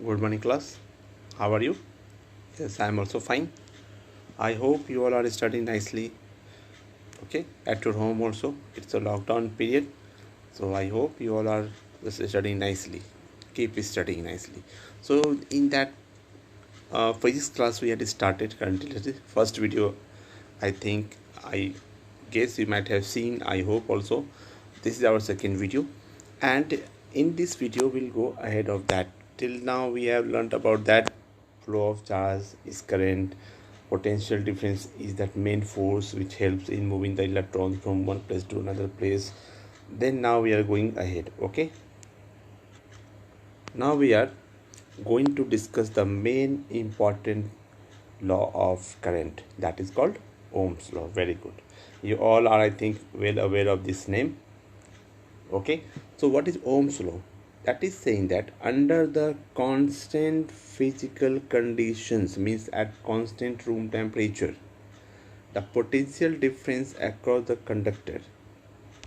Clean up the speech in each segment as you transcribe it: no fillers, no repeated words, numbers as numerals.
Good morning, class. How are you? Yes, I am also fine. I hope you all are studying nicely. Okay, at your home also. It's a lockdown period, so I hope you all are just studying nicely. Keep studying nicely. So, in that physics class, we had started currently. The first video, I think, I guess you might have seen. I hope also. This is our second video, and in this video, we'll go ahead of that. Till now, we have learned about that flow of charge is current, potential difference is that main force which helps in moving the electrons from one place to another place. Then now we are going ahead. Okay, now we are going to discuss the main important law of current, that is called Ohm's law. Very good, you all are, I think, well aware of this name. Okay, so what is Ohm's law? That is saying that under the constant physical conditions, means at constant room temperature, the potential difference across the conductor,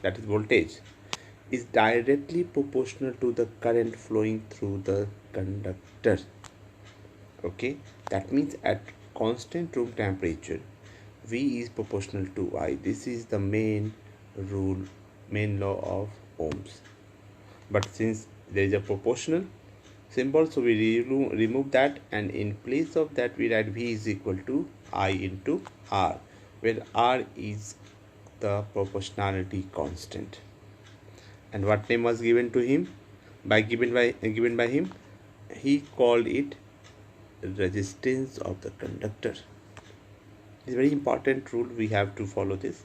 that is voltage, is directly proportional to the current flowing through the conductor. Okay, that means at constant room temperature, V is proportional to I. This is the main rule, main law of Ohms. But since there is a proportional symbol, so we remove that, and in place of that we write V is equal to I into R, where R is the proportionality constant. And what name was given to him? Given by him, he called it resistance of the conductor. It's a very important rule, we have to follow this.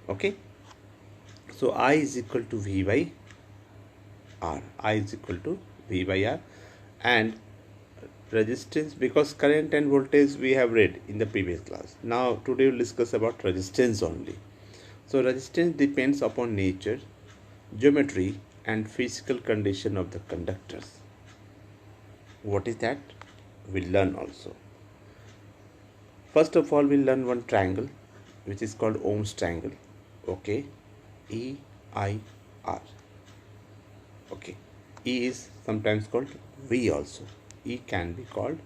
Okay, so I is equal to V by R. I is equal to V by R, and resistance, because current and voltage we have read in the previous class. Now today we'll discuss about resistance only. So resistance depends upon nature, geometry, and physical condition of the conductors. What is that? We'll learn also. First of all, we'll learn one triangle which is called Ohm's triangle. Okay, E I R. Okay, E is sometimes called V also. E can be called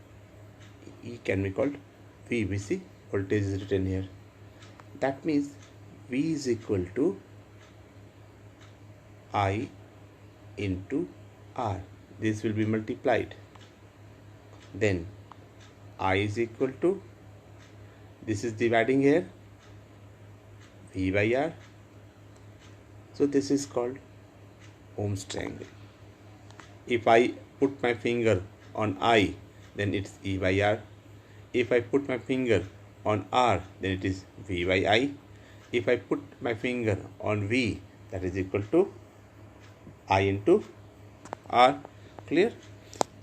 V. We see voltage is written here. That means V is equal to I into R. This will be multiplied. Then I is equal to, this is dividing here, V by R. So this is called Ohm's triangle. If I put my finger on I, then it's E by R. If I put my finger on R, then it is V by I. If I put my finger on V, that is equal to I into R. Clear?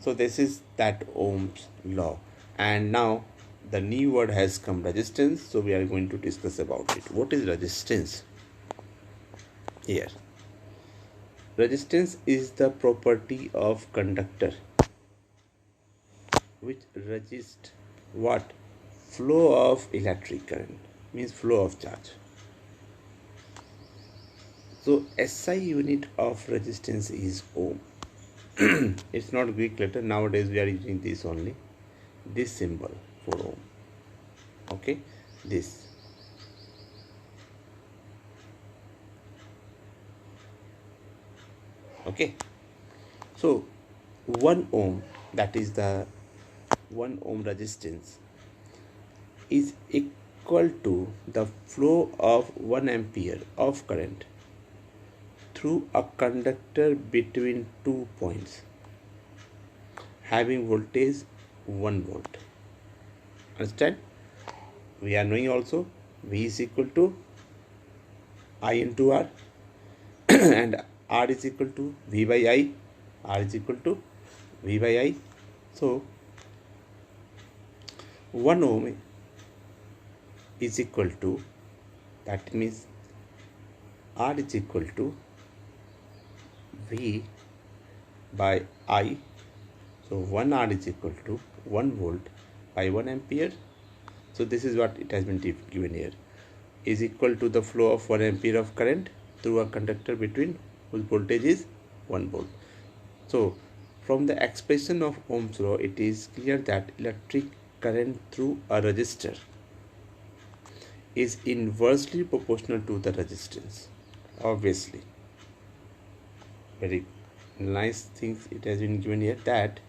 So this is that Ohm's law. And now the new word has come, resistance. So we are going to discuss about it. What is resistance? Here, resistance is the property of conductor which resists what? Flow of electric current, means flow of charge. So SI unit of resistance is ohm. It's not Greek letter. Nowadays we are using this only, this symbol for ohm. Okay, this. Okay, so 1 ohm, that is the 1 ohm resistance, is equal to the flow of 1 ampere of current through a conductor between 2 points having voltage 1 volt. Understand? We are knowing also V is equal to I into R and R is equal to V by I. R is equal to V by I. So 1 ohm is equal to, that means R is equal to V by I. So 1 R is equal to 1 volt by 1 ampere. So this is what it has been given here, is equal to the flow of 1 ampere of current through a conductor between whose voltage is 1 volt. So From the expression of Ohm's law, it is clear that electric current through a resistor is inversely proportional to the resistance. Obviously, very nice things it has been given here, that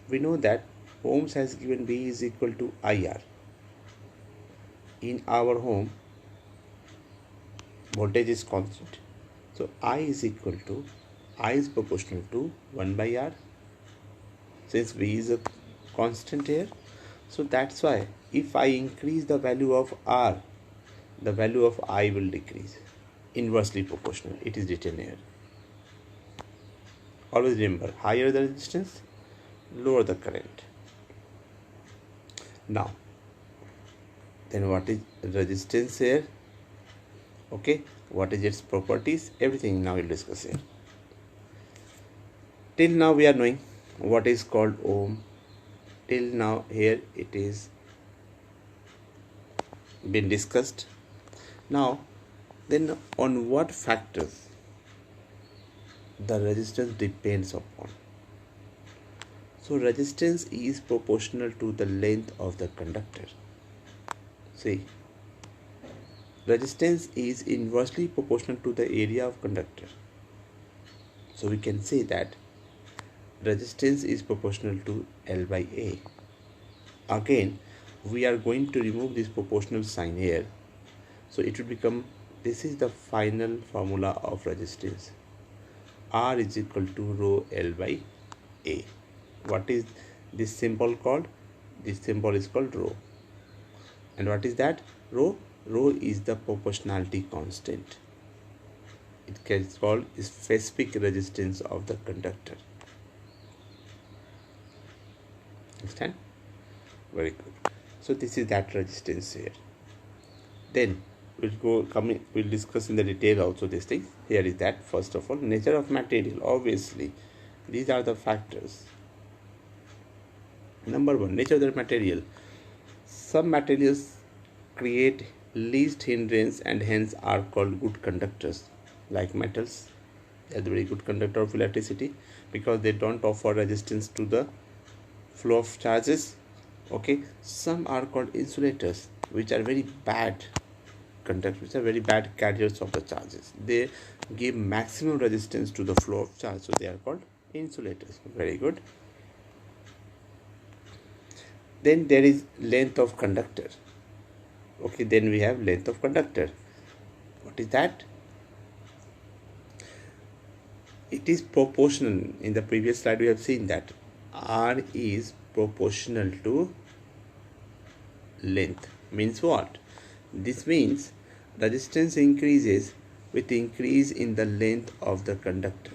we know that Ohms has given V is equal to IR. In our home, voltage is constant, so I is proportional to 1 by R. Since V is a constant here, so that's why if I increase the value of R, the value of I will decrease. Inversely proportional, it is written here. Always remember, higher the resistance, lower the current. Now, then what is resistance here? Okay, what is its properties? Everything now we'll discuss here. Till now we are knowing what is called ohm. Till now here it is been discussed. Now, then on what factors the resistance depends upon? So resistance is proportional to the length of the conductor. See, resistance is inversely proportional to the area of conductor. So we can say that resistance is proportional to L by A. Again, we are going to remove this proportional sign here. So it will become, this is the final formula of resistance. R is equal to rho L by A. What is this symbol called? This symbol is called rho. And what is that? Rho? Rho is the proportionality constant. It is called specific resistance of the conductor. Understand? Very good. So this is that resistance here. Then we'll discuss in the detail also this thing. Here is that, first of all, nature of material. Obviously, these are the factors. Number one, nature of the material. Some materials create least hindrance and hence are called good conductors, like metals. They are the very good conductor of electricity because they don't offer resistance to the flow of charges. Okay, some are called insulators, which are very bad conductors, which are very bad carriers of the charges. They give maximum resistance to the flow of charge, so they are called insulators. Very good. Then there is length of conductor. Okay, then we have length of conductor. What is that? It is proportional. In the previous slide we have seen that R is proportional to length. Means what? This means resistance increases with increase in the length of the conductor.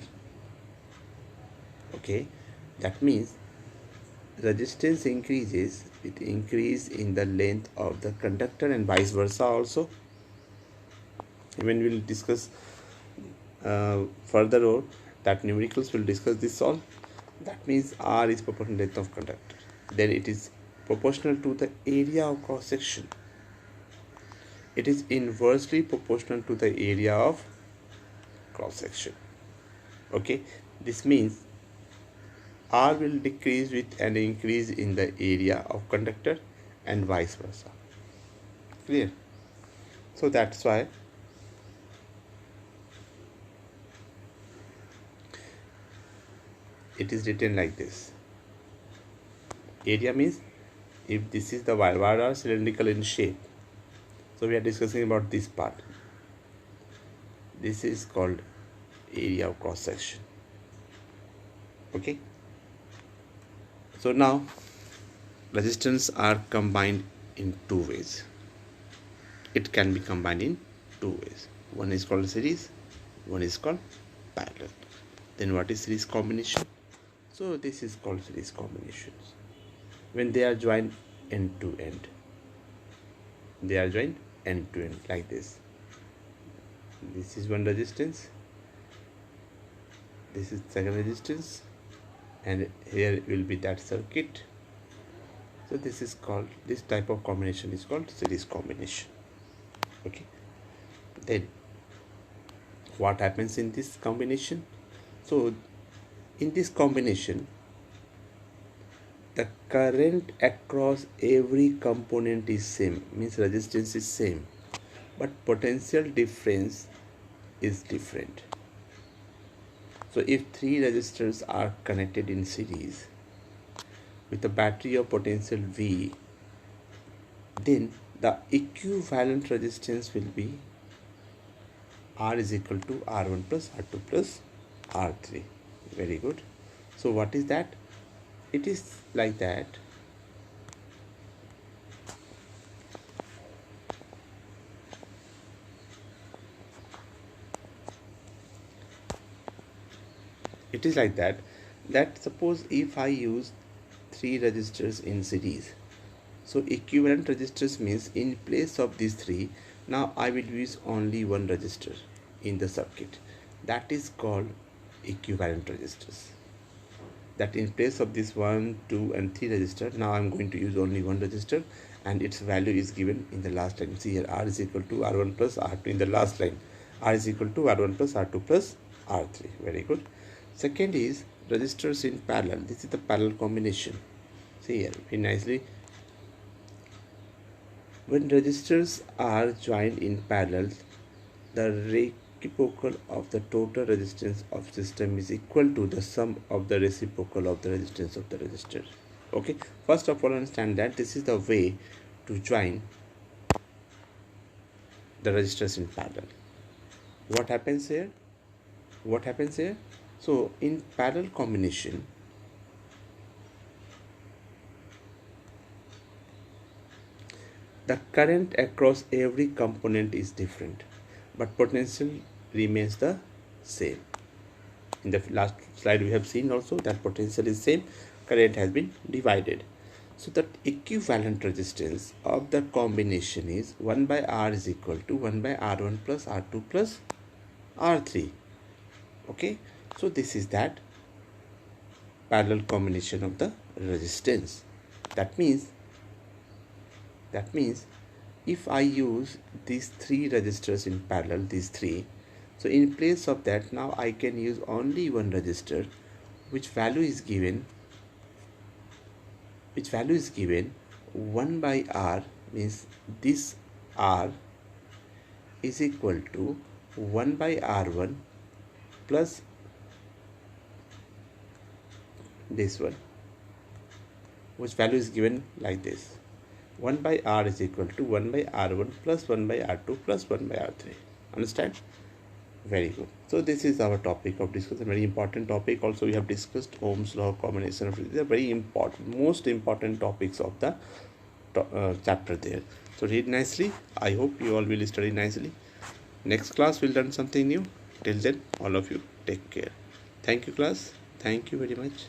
Okay, that means resistance increases with increase in the length of the conductor and vice versa also. When we'll discuss further on that numericals, will discuss this all. That means R is proportional to length of conductor. Then it is proportional to the area of cross section. It is inversely proportional to the area of cross section. Okay, this means R will decrease with an increase in the area of conductor and vice versa. Clear? So that's why it is written like this. Area means if this is the wire are cylindrical in shape. So we are discussing about this part. This is called area of cross section. Okay. So now resistance are combined in two ways. It can be combined in two ways. One is called series, one is called parallel. Then what is series combination? So this is called series combinations. When they are joined end to end. They are joined end to end like this. This is one resistance. This is second resistance. And here will be that circuit. So this is called, this type of combination is called series combination. Okay. Then what happens in this combination? So In this combination, the current across every component is same, means resistance is same, but potential difference is different. So if three resistors are connected in series with a battery of potential V, then the equivalent resistance will be R is equal to R1 plus R2 plus R3. Very good. So what is that? It is like that. It is like that. That suppose if I use three resistors in series, so equivalent resistors means in place of these three, now I will use only one resistor in the circuit. That is called equivalent resistors. That in place of this 1, 2 and 3 resistor, now I'm going to use only one resistor, and its value is given in the last line. See here, R is equal to R1 plus R2 in the last line. R is equal to R1 plus R2 plus R3. Very good. Second is resistors in parallel. This is the parallel combination. See here, very nicely. When resistors are joined in parallel, the reciprocal of the total resistance of system is equal to the sum of the reciprocal of the resistance of the resistor. Okay, first of all, understand that this is the way to join the resistors in parallel. What happens here? So in parallel combination, the current across every component is different, but potential remains the same. In the last slide we have seen also that potential is same, current has been divided. So that equivalent resistance of the combination is 1 by R is equal to 1 by R1 plus R2 plus R3. Okay, so this is that parallel combination of the resistance. That means if I use these three resistors in parallel, these three, so in place of that, now I can use only one resistor, which value is given 1 by R, means this R is equal to 1 by R1 plus this one, which value is given like this. 1 by R is equal to 1 by R1 plus 1 by R2 plus 1 by R3. Understand? Very good. So this is our topic of discussion, very important topic. Also we have discussed Ohm's law, combination of these are very important, most important topics of the chapter there. So read nicely. I hope you all will study nicely. Next class we'll learn something new. Till then, all of you take care. Thank you class. Thank you very much.